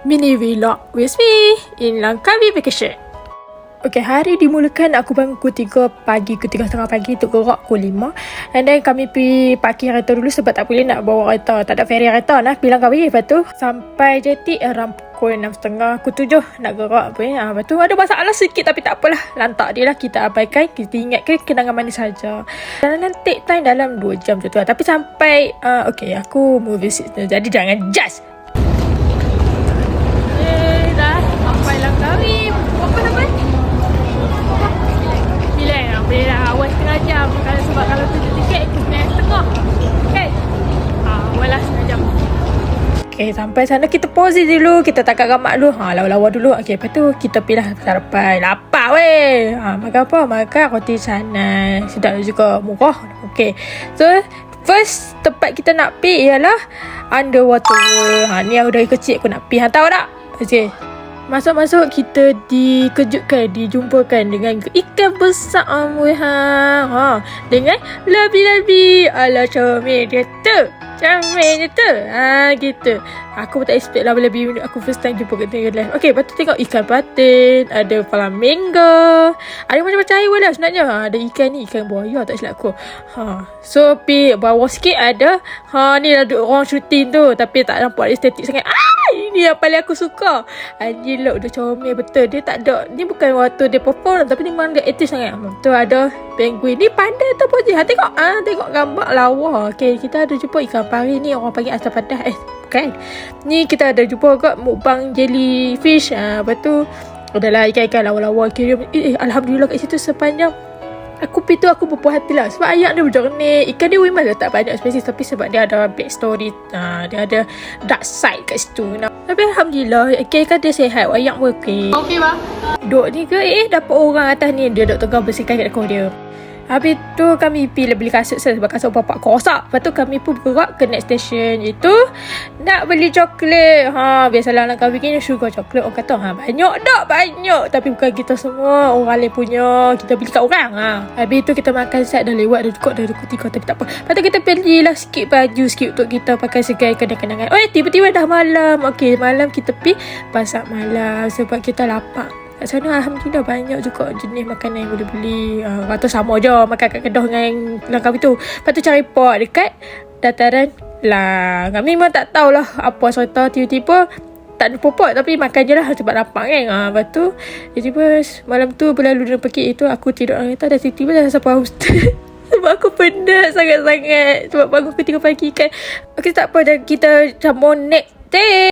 Mini vlog with me in Langkawi Vacation. Okay, hari dimulakan aku bangun pukul 3 pagi, pukul 3.30 pagi untuk gerak pukul 5. And then kami pergi parking kereta dulu sebab tak boleh nak bawa kereta, tak ada ferry kereta nak pergi Langkawi. Lepas tu sampai jeti around pukul 6.30, pukul 7 nak gerak apa ya. Lepas tu ada masalah sikit tapi tak apalah, lantak dia lah, kita abaikan, kita ingatkan kenangan manis saja. Dan take time dalam 2 jam je tu lah. Tapi sampai okay, aku movie visit tu, jadi jangan judge. Dah sampai Langkawi. Apa nama? Boleh lah awal setengah jam. Sebab kalau tujuh tiket aku kena setengah. Okay, awal lah setengah jam. Okay, sampai sana kita pause dulu, kita takak gamak dulu, lawa-lawa dulu. Okay, lepas tu kita pergi lah sarapan. Lapar weh. Makan apa? Makan roti canai, sedap juga, murah. Okay, so first tempat kita nak pergi ialah Underwater World. Ni aku dari kecil aku nak pergi. Tahu tak? Okay, masuk-masuk kita dikejutkan, dijumpakan dengan ikan besar dengan labi-labi ala comel dia tu. Comel dia tu. Gitu. Aku tak expect labi-labi, aku first time jumpa kat tengah live. Okay, lepas tu tengok ikan patin, ada flamingo, ada macam-macam haiwan lah sebenarnya. Ada ikan ni, ikan buaya tak silap aku. So pergi bawah sikit ada ni ada orang shooting tu, tapi tak nampak estetik sangat. Ini yang paling aku suka. Anjir lah, udah comel betul. Dia tak ada, ni bukan waktu dia perform, tapi ni memang dia aktif sangat. Tu ada penguin. Ni pandai tu pun je. Tengok tengok gambar lawa. Okay, kita ada jumpa ikan pari ni, orang panggil asam padas. Bukan. Ni kita ada jumpa kat mukbang jellyfish. Lepas tu adalah ikan-ikan lawa-lawa. Alhamdulillah kat situ sepanjang aku pergi tu aku berpuas hati lah. Sebab ayak dia berjernih. Ikan dia memang tak banyak spesies, tapi sebab dia ada back story, dia ada dark side kat situ. Tapi Alhamdulillah ikan dia sehat. Ayak pun okey. Okey bang. Duk ni ke dapat orang atas ni, dia duk tengah bersihkan kat ekor dia. Habis tu kami pergi beli kasut sebab kasut bapak aku rosak. Lepas tu kami pun bergerak ke next station, iaitu nak beli coklat. Biasalah Langkawi ni sugar coklat. Orang kata banyak tak? Banyak. Tapi bukan kita semua, orang lain punya, kita beli kat orang. Habis tu kita makan set dah lewat, dah cukup 3, tapi tak apa. Lepas tu kita belilah sikit baju sikit untuk kita pakai sebagai kenang-kenangan. Tiba-tiba dah malam. Okay, malam kita pergi pasar malam sebab kita lapar. Kat sana Alhamdulillah banyak juga jenis makanan yang boleh beli. Kata sama je makan kat Kedah dengan yang Langkawi tu. Lepas tu cari pot dekat dataran lah. Kami memang tak tahulah apa serta, tiba-tiba tak ada pot, tapi makan je lah sebab lapar kan. Lepas tu tiba-tiba malam tu berlalu dalam pekik itu, aku tidur dalam kereta dan tiba-tiba dah sampai hostel. Sebab aku penat sangat-sangat sebab bangun pukul 3 pagi kan. Okay, tak apa, dan kita sambung next day.